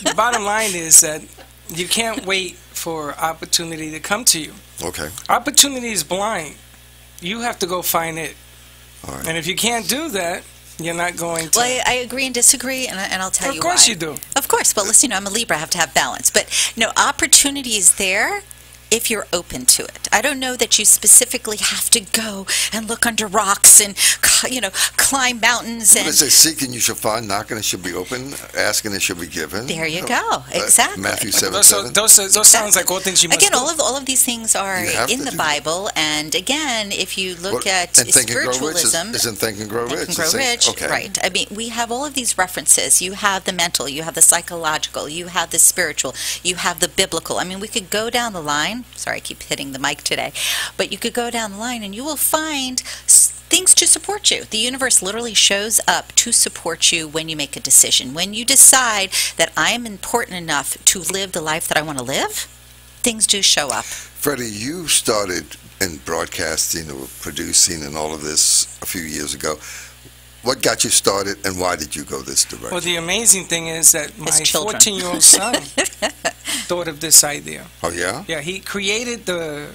The bottom line is that you can't wait for opportunity to come to you. Okay, Opportunity is blind. You have to go find it. all right. And if you can't do that, you're not going to. Well, I agree and disagree, and I'll tell you why. Of course you do. Of course. But listen, I'm a Libra. I have to have balance. But, opportunity is there if you're open to it. I don't know that you specifically have to go and look under rocks and, climb mountains. But And it says, seeking you shall find, knocking it shall be open, asking it shall be given. there you go. Exactly. Matthew 7, Those 7. sounds like all things you must Again, do. all of these things are You have in to the do Bible, and again, if you look at And Think and Grow Rich spiritualism, isn't Think and Grow Think Rich. and Grow It's saying- Rich, okay. right? I mean, we have all of these references. You have the mental, you have the psychological, you have the spiritual, you have the biblical. I mean, we could go down the line. Sorry, I keep hitting the mic today, but you could go down the line, and you will find things to support you. The universe literally shows up to support you when you make a decision. When you decide that I am important enough to live the life that I want to live, things do show up. Freddie, you started in broadcasting or producing and all of this a few years ago. What got you started, and why did you go this direction? Well, the amazing thing is that my His children. 14-year-old son thought of this idea. Oh, yeah? Yeah, he created the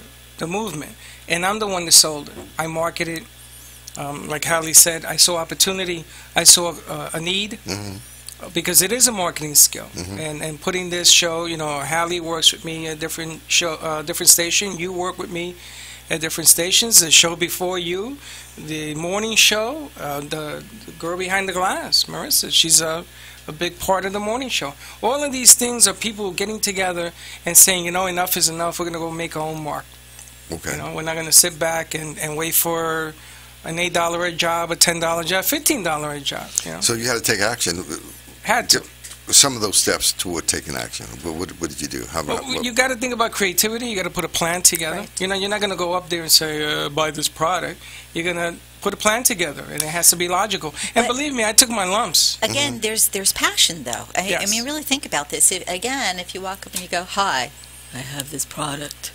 movement, and I'm the one that sold it. I marketed, like Halley said, I saw opportunity, I saw a need, because it is a marketing skill. And putting this show, Halley works with me at different station. You work with me at different stations. The show before you, the morning show, the girl behind the glass, Marissa, she's a big part of the morning show. All of these things are people getting together and saying, enough is enough. We're going to go make our own mark. Okay. We're not going to sit back and wait for an $8 a job, a $10 job, $15 a job. So you had to take action. Had to. Some of those steps toward taking action. What did you do? How about, Well, you got to think about creativity. You got to put a plan together. Right. You're not going to go up there and say, buy this product. You're going to put a plan together, and it has to be logical. And But- believe me, I took my lumps. Again, there's passion, though. I Yes. mean, really think about this. If you walk up and you go, hi, I have this product.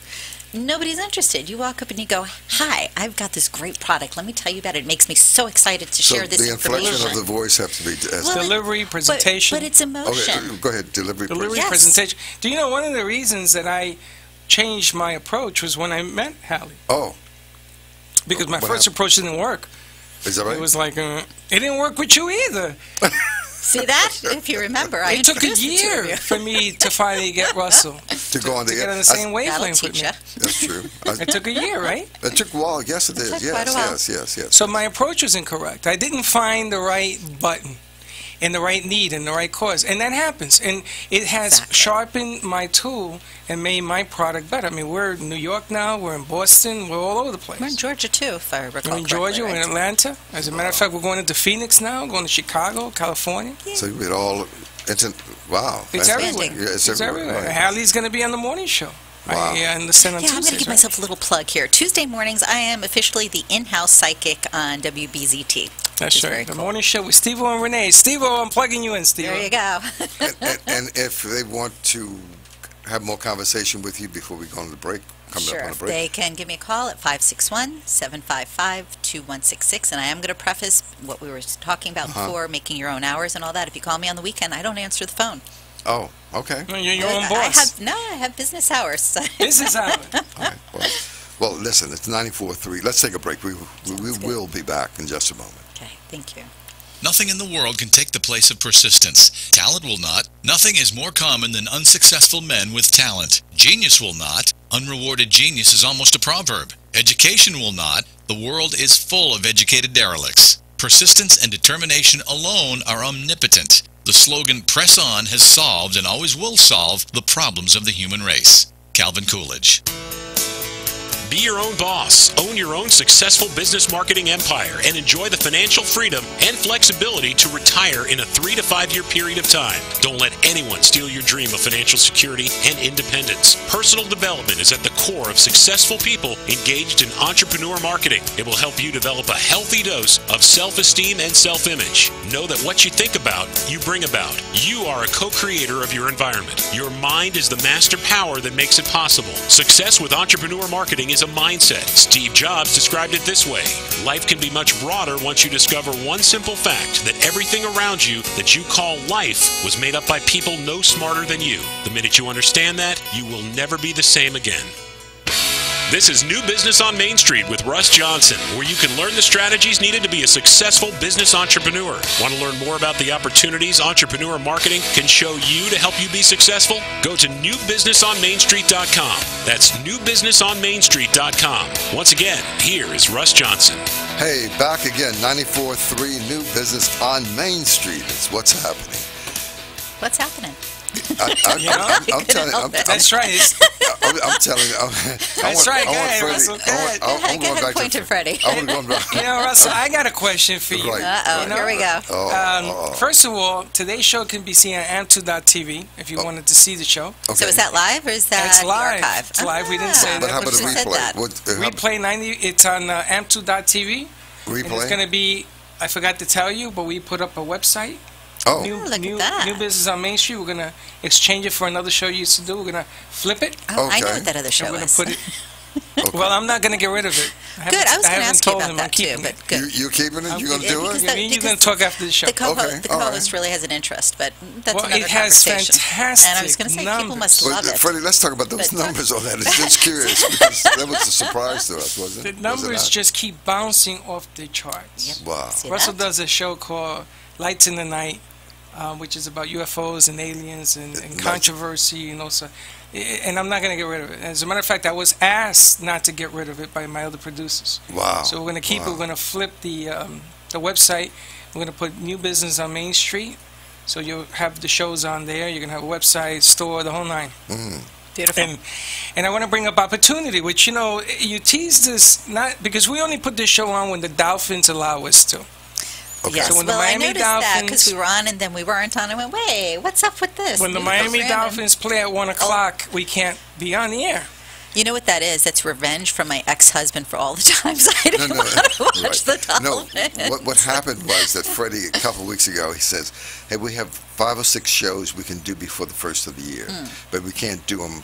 Nobody's interested. You walk up and you go, hi, I've got this great product. Let me tell you about it. It makes me so excited to so share this the inflection information. of the voice have to be... Well, Delivery, presentation. But it's emotion. Okay, go ahead. Delivery. Yes. Presentation. Do you know one of the reasons that I changed my approach was when I met Halley? Oh, Because my What first happened? approach didn't work. is that right? It was like, it didn't work with you either. See that? If you remember, I It took a introduced the two of year you. for me to finally get Russell to go on the to get on air. the same That'll wavelength with teach me. ya. That's true. It took a year, right? It took a while. Yes, it did. took Yes, quite a while. yes. So my approach was incorrect. I didn't find the right button and the right need and the right cause. And that happens. And it has Exactly. sharpened my tool and made my product better. I mean, we're in New York now. We're in Boston. We're all over the place. We're in Georgia, too, if I recall We're in Georgia. correctly, We're in right? Atlanta. As a matter of fact, we're going into Phoenix now. Going to Chicago, California. So it all... wow. It's Fantastic. everywhere. Yeah, it's everywhere. Right. Halley's going to be on the morning show. Wow. I understand on Yeah, I'm going to Tuesdays, give right? myself a little plug here. Tuesday mornings, I am officially the in-house psychic on WBZT. That's which is very right. The cool. morning show with Steve-O and Renee. Steve-O, I'm plugging you in, Steve-O. There you go. And if they want to have more conversation with you before we go on the break, coming up Sure. on the break. They can give me a call at 561-755-2166. And I am going to preface what we were talking about before, making your own hours and all that. If you call me on the weekend, I don't answer the phone. Oh, okay. No, you're your own boss. I have business hours. This is how. All right. Well, listen, it's 94.3. Let's take a break. We will be back in just a moment. Okay, thank you. Nothing in the world can take the place of persistence. Talent will not. Nothing is more common than unsuccessful men with talent. Genius will not. Unrewarded genius is almost a proverb. Education will not. The world is full of educated derelicts. Persistence and determination alone are omnipotent. The slogan, "Press on," has solved and always will solve the problems of the human race. Calvin Coolidge. Be your own boss, own your own successful business marketing empire, and enjoy the financial freedom and flexibility to retire in a 3 to 5 year period of time. Don't let anyone steal your dream of financial security and independence. Personal development is at the core of successful people engaged in entrepreneur marketing. It will help you develop a healthy dose of self-esteem and self-image. Know that what you think about, you bring about. You are a co-creator of your environment. Your mind is the master power that makes it possible. Success with entrepreneur marketing is a mindset. Steve Jobs described it this way: life can be much broader once you discover one simple fact, that everything around you that you call life was made up by people no smarter than you. The minute you understand that, you will never be the same again. This is New Business on Main Street with Russ Johnson, where you can learn the strategies needed to be a successful business entrepreneur. Want to learn more about the opportunities entrepreneur marketing can show you to help you be successful? Go to newbusinessonmainstreet.com. That's newbusinessonmainstreet.com. Once again, here is Russ Johnson. Hey, back again, 94.3 New Business on Main Street. It's what's happening. What's happening? I'm telling you. That's right. I'm telling you. That's right. Go ahead, Russell. Go ahead. Go ahead, point to Freddie. Russell, I got a question for you. Right. Uh-oh, here we go. First of all, today's show can be seen on amp2.tv if you wanted to see the show. Okay. So is that live or is that It's live. archive? It's live. We didn't say But that. how about a Just said that. replay? Replay 90. It's on amp2.tv. And it's Replay? going to be, I forgot to tell you, but we put up a website. Oh, look at that. New Business on Main Street. We're going to exchange it for another show you used to do. We're going to flip it. Oh, I know Okay. what that other show I'm going is. to put it. okay. Well, I'm not going to get rid of it. Good. I was going to haven't ask you told about him. that I'm too, keeping but it. good. You're keeping it? You going to do because it? that- You're going because to talk after the show. The co-host, Okay, the all co-host right. really has an interest, but that's Well, another it has conversation. fantastic And I was going to say, people numbers. must love it. Freddie, let's talk about those But- numbers on that. It's just curious because that was a surprise to us, wasn't The it? Was it numbers not? just keep bouncing off the charts. Yep. Wow. See Russell that? does a show called Lights in the Night, which is about UFOs and aliens and Nice. controversy and also. And I'm not going to get rid of it. As a matter of fact, I was asked not to get rid of it by my other producers. Wow. So we're going to keep it. We're going to flip the website. We're going to put New Business on Main Street. So you'll have the shows on there. You're going to have a website, store, the whole nine. Beautiful. And I want to bring up opportunity, which, you teased this, not because we only put this show on when the Dolphins allow us to. Okay. Yes, So when the well, I Miami noticed that because Dolphins- we were on and then we weren't on. I went, wait, what's up with this? When the New Miami program? Dolphins play at 1 o'clock, we can't be on the air. You know what that is? That's revenge from my ex-husband for all the times I didn't want to watch the Dolphins. No, what happened was that Freddie, a couple of weeks ago, he says, hey, we have 5 or 6 shows we can do before the first of the year, but we can't do them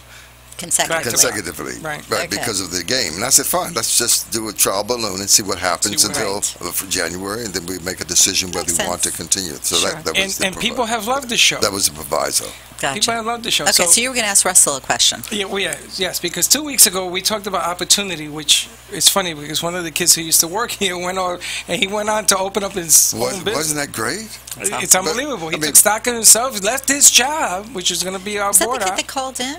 consecutively, Right. Okay. because of the game. And I said, fine, let's just do a trial balloon and see what happens See what until happens. for January, and then we make a decision whether Makes we want to sense. continue. So Sure. that was the And people have loved the show. that was the proviso. People Gotcha. have loved the show. Okay, so you were going to ask Russell a question. Yes, because 2 weeks ago we talked about opportunity, which is funny because one of the kids who used to work here went on to open up his own business. Wasn't that great? It's unbelievable. He took stock in himself. He left his job, which is going to be our Was that the board kid op. that called in?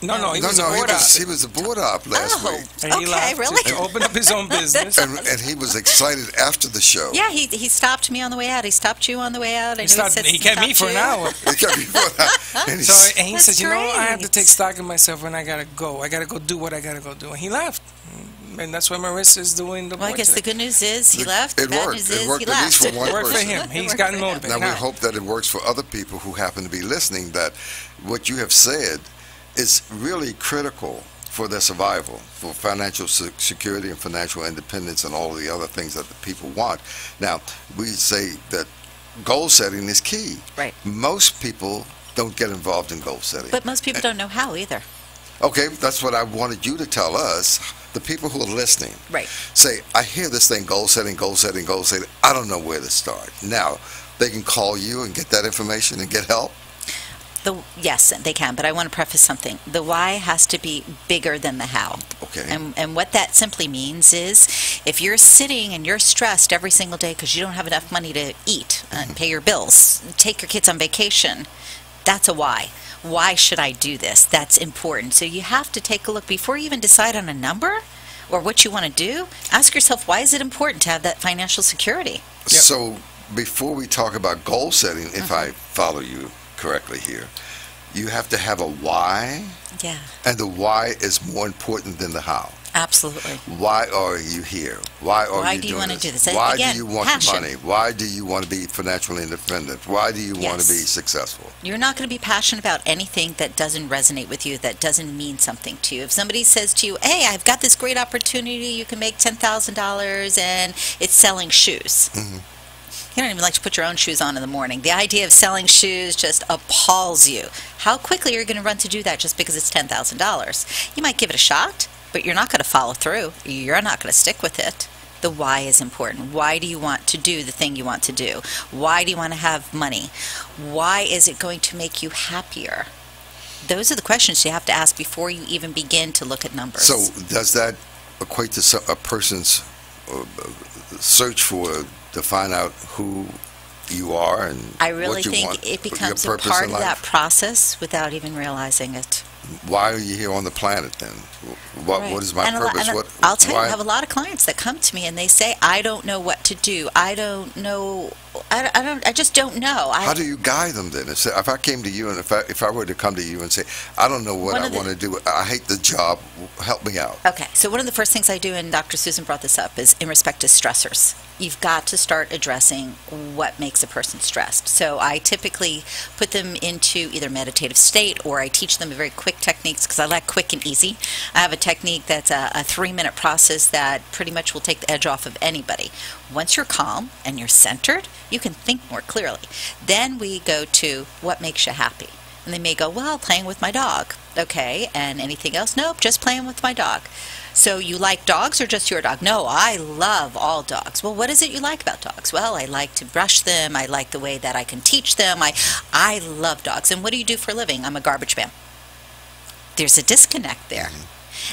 No, he was a he board op. he was a board op last Oh, week. And he okay, left really? to open up his own business. And he was excited after the show. Yeah, he stopped me on the way out. He stopped you on the way out. I know He kept me for an hour. He kept me and So he That's says, I have to great. take stock in myself and I got to go. I got to go do what I got to go do. And he left. And that's what Marissa's doing. Well, I guess the good news is he left. The It bad worked. news It is worked he at least left. for one It worked for person. him. He's worked gotten for him. motivated. Now, we hope that it works for other people who happen to be listening, that what you have said is really critical for their survival, for financial security and financial independence and all of the other things that the people want. Now, we say that goal setting is key. Right. Most people don't get involved in goal setting. But most people don't know how either. Okay, that's what I wanted you to tell us. The people who are listening. Right. Say, I hear this thing, goal setting, goal setting, goal setting. I don't know where to start. Now, they can call you and get that information and get help. Yes, they can, but I want to preface something. The why has to be bigger than the how. Okay. And what that simply means is if you're sitting and you're stressed every single day because you don't have enough money to eat, pay your bills, take your kids on vacation, that's a why. Why should I do this? That's important. So you have to take a look before you even decide on a number or what you want to do. Ask yourself, why is it important to have that financial security? Yep. So before we talk about goal setting, if I follow you correctly here, you have to have a why. Yeah. And the why is more important than the how. Absolutely. Why are you here? Why do you want to do this? Why do you want passion. the money? Why do you want to be financially independent? Why do you want to be successful? You're not going to be passionate about anything that doesn't resonate with you, that doesn't mean something to you. If somebody says to you, hey, I've got this great opportunity, you can make $10,000 and it's selling shoes. You don't even like to put your own shoes on in the morning. The idea of selling shoes just appalls you. How quickly are you going to run to do that just because it's $10,000? You might give it a shot, but you're not going to follow through. You're not going to stick with it. The why is important. Why do you want to do the thing you want to do? Why do you want to have money? Why is it going to make you happier? Those are the questions you have to ask before you even begin to look at numbers. So does that equate to a person's search to find out who you are and I really what you think want, it becomes your a purpose part in of that life? process without even realizing it. Why are you here on the planet then? Right. What is my And purpose? I'll tell you, why? I have a lot of clients that come to me and they say, I don't know what to do. I don't know. I just don't know. How do you guide them then? If I came to you and if I were to come to you and say, I don't know what I want to do, I hate the job, help me out. Okay, so one of the first things I do, and Dr. Susan brought this up, is in respect to stressors. You've got to start addressing what makes a person stressed. So I typically put them into either meditative state or I teach them very quick techniques because I like quick and easy. I have a technique that's a 3-minute process that pretty much will take the edge off of anybody. Once you're calm and you're centered, you can think more clearly. Then we go to what makes you happy. And they may go, well, playing with my dog. Okay, and anything else? Nope, just playing with my dog. So you like dogs or just your dog? No, I love all dogs. Well, what is it you like about dogs? Well, I like to brush them. I like the way that I can teach them. I love dogs. And what do you do for a living? I'm a garbage man. There's a disconnect there.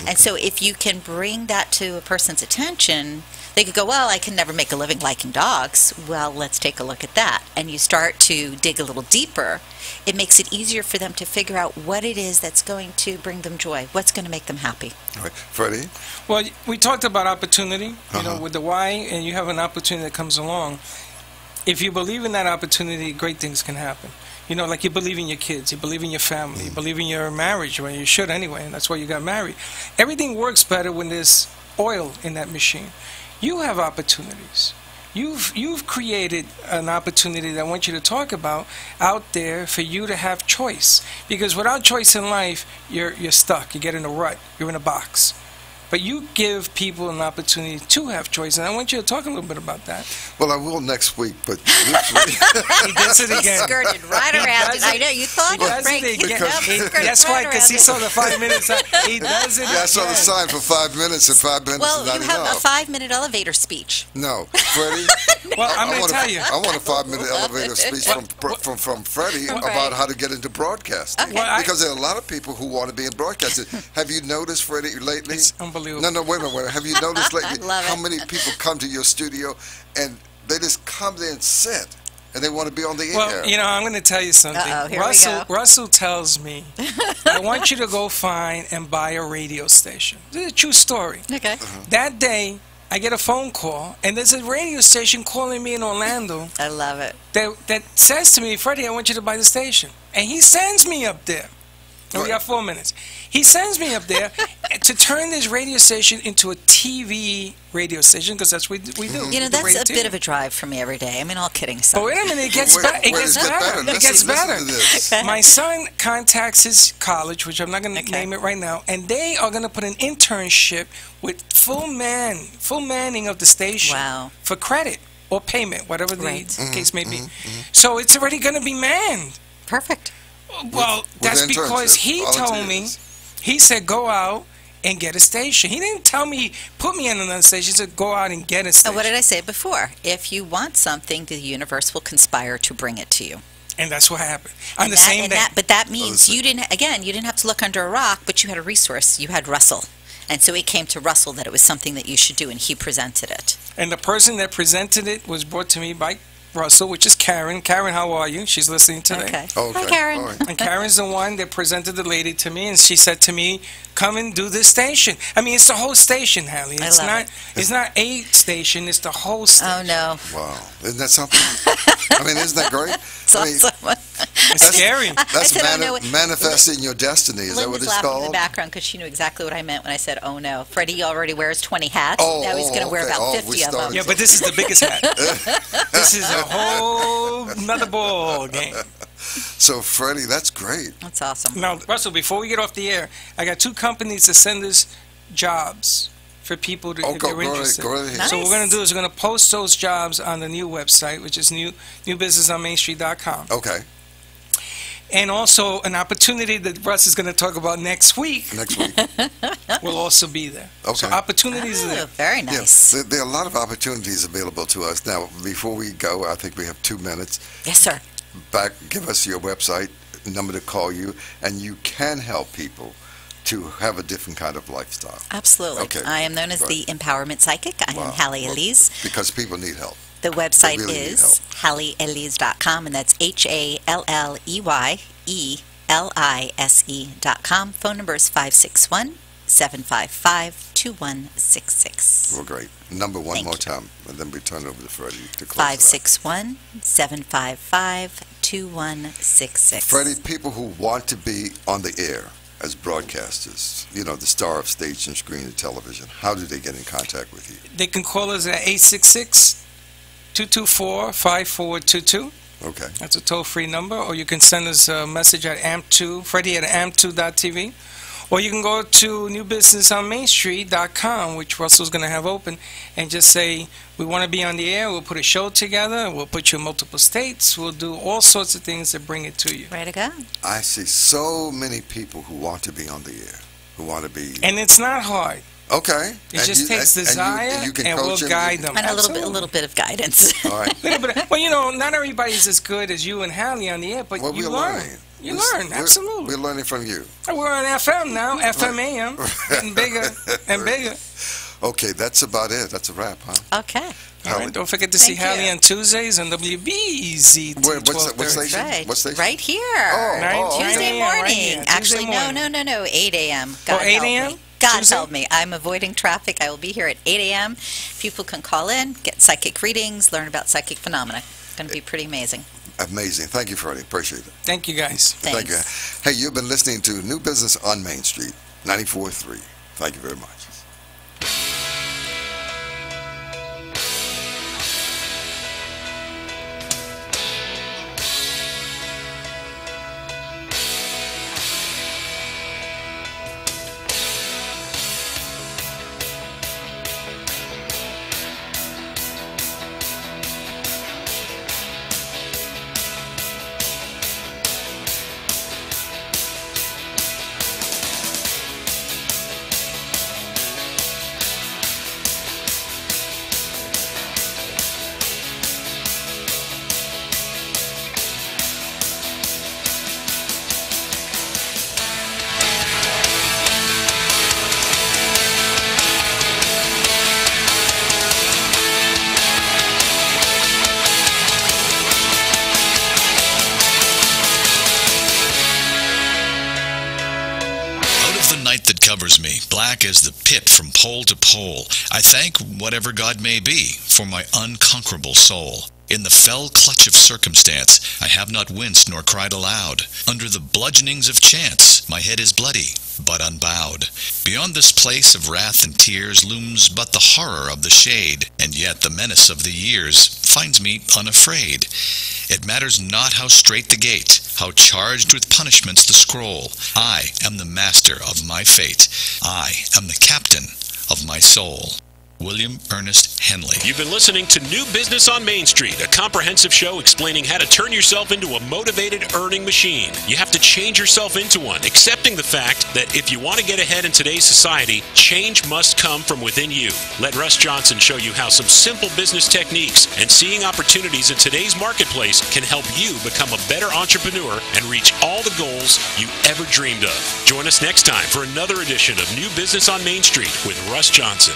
And so if you can bring that to a person's attention, they could go, well, I can never make a living liking dogs. Well, let's take a look at that. And you start to dig a little deeper. It makes it easier for them to figure out what it is that's going to bring them joy, what's going to make them happy. All right. Freddie? Well, we talked about opportunity, you know, with the why, and you have an opportunity that comes along. If you believe in that opportunity, great things can happen. You know, like you believe in your kids, you believe in your family, you believe in your marriage, well, you should anyway, and that's why you got married. Everything works better when there's oil in that machine. You have opportunities. You've created an opportunity that I want you to talk about out there for you to have choice. Because without choice in life, you're stuck. You get in a rut. You're in a box. But you give people an opportunity to have choice, and I want you to talk a little bit about that. Well, I will next week, but He does it again. Skirted right around it. I know, you thought He does break. it again. Nope, skirted That's why, right because he around saw the 5 minutes. He does it yeah, I saw the again. sign for 5 minutes, and 5 minutes Well, is not you have enough. a 5-minute elevator speech. No, Freddie. Well, I'm I going want to tell you. I want a 5-minute elevator speech from Freddie about how to get into broadcasting. Okay. Because there are a lot of people who want to be in broadcasting. Have you noticed, Freddie, lately? It's unbelievable. No, wait a minute. Have you noticed lately Love how it. many people come to your studio and they just come there and sit and they want to be on the air? Well, you know, I'm going to tell you something. Uh-oh, here we go. Russell tells me, I want you to go find and buy a radio station. This is a true story. Okay. That day, I get a phone call, and there's a radio station calling me in Orlando I love it. that says to me, Freddie, I want you to buy the station. And he sends me up there. And we got 4 minutes. He sends me up there to turn this radio station into a TV radio station, because that's what we do. You know, that's a bit of a drive for me every day. I mean, all kidding aside. But wait a minute, it gets better. It gets better. It gets better. Listen to this. My son contacts his college, which I'm not going to name it right now, and they are going to put an internship with full manning of the station for credit or payment, whatever the case may be. So it's already going to be manned. Perfect. Well, that's because he told me, he said, go out and get a station. He didn't tell me, put me in another station. He said, go out and get a station. What did I say before? If you want something, the universe will conspire to bring it to you. And that's what happened. On And the that- same and day. but that means you didn't have to look under a rock, but you had a resource. You had Russell. And so it came to Russell that it was something that you should do, and he presented it. And the person that presented it was brought to me by Russell, which is Karen. Karen, how are you? She's listening today. Okay. Okay. Hi, Karen. All right. And Karen's the one that presented the lady to me, and she said to me, "Come and do this station." I mean, it's the whole station, Halley. I It's love not. it. It's not a station. It's the whole station. Oh, no. Wow. Isn't that something? I mean, isn't that great? It's I mean, awesome. It's scary. that's said, oh, no. manifesting your destiny. Is that what Linda's it's laughing in the called? background because she knew exactly what I meant when I said, oh, no. Freddie already wears 20 hats. Oh, now he's going to wear okay. about Oh, 50 we of them. started Yeah, but this is the biggest hat. This is a whole another ball game. So, Freddie, that's great. That's awesome. Now, Russell, before we get off the air, I got 2 companies to send us jobs for people to, if Go they're ahead. interested. Go ahead. Nice. So what we're going to do is we're going to post those jobs on the new website, which is newbusinessonmainstreet.com. Okay. And also an opportunity that Russ is going to talk about next week Next week. will also be there. So Okay. opportunities are Oh, there. very nice. Yes, there are a lot of opportunities available to us. Now, before we go, I think we have 2 minutes. Yes, sir. Give us your website, number to call you, and you can help people to have a different kind of lifestyle. Absolutely. Okay. I am known as the Empowerment Psychic. I am Wow. Halley Well, Elise. Because people need help. The website really need is HalleyElise.com, and that's HalleyElise.com. Phone number is 561-755-2166. Well, great. Number one Thank more you. time, and then we turn it over to Freddie to close it out. 561-755-2166. Freddie, people who want to be on the air as broadcasters, you know, the star of stage and screen and television, how do they get in contact with you? They can call us at 866-224-5422. Okay. That's a toll-free number. Or you can send us a message at amp2, Freddie at amp2.tv. Or you can go to newbusinessonmainstreet.com, which Russell's going to have open, and just say, we want to be on the air, we'll put a show together, we'll put you in multiple states, we'll do all sorts of things to bring it to you. Way to go. I see so many people who want to be on the air, who want to be... And it's not hard. Okay. It just takes desire, and we'll guide them. And a little bit of guidance. All right. Well, you know, not everybody's as good as you and Halley on the air, but Well, you we're learn. learning. You learn, absolutely. We're learning from you. We're on FM now, FM AM, getting bigger and bigger. Okay, that's about it. That's a wrap, huh? Okay. All right, don't forget to see Thank Halley you. on Tuesdays on WBZ. What station? Right. What station? Right here. Oh, Tuesday okay. morning. Right here, Actually, Tuesday morning. no. 8 a.m. Oh, 8 help a.m.? me. God Tuesday? help me. I'm avoiding traffic. I will be here at 8 a.m. People can call in, get psychic readings, learn about psychic phenomena. It's going to be pretty amazing. Amazing. Thank you, Freddie. Appreciate it. Thank you, guys. Thank you. Hey, you've been listening to New Business on Main Street, 94.3. Thank you very much. That covers me, black as the pit from pole to pole. I thank whatever God may be for my unconquerable soul. In the fell clutch of circumstance, I have not winced nor cried aloud. Under the bludgeonings of chance, my head is bloody, but unbowed. Beyond this place of wrath and tears looms but the horror of the shade, and yet the menace of the years finds me unafraid. It matters not how strait the gate, how charged with punishments the scroll. I am the master of my fate. I am the captain of my soul. William Ernest Henley. You've been listening to New Business on Main Street, a comprehensive show explaining how to turn yourself into a motivated earning machine. You have to change yourself into one, accepting the fact that if you want to get ahead in today's society, change must come from within you. Let Russ Johnson show you how some simple business techniques and seeing opportunities in today's marketplace can help you become a better entrepreneur and reach all the goals you ever dreamed of. Join us next time for another edition of New Business on Main Street with Russ Johnson.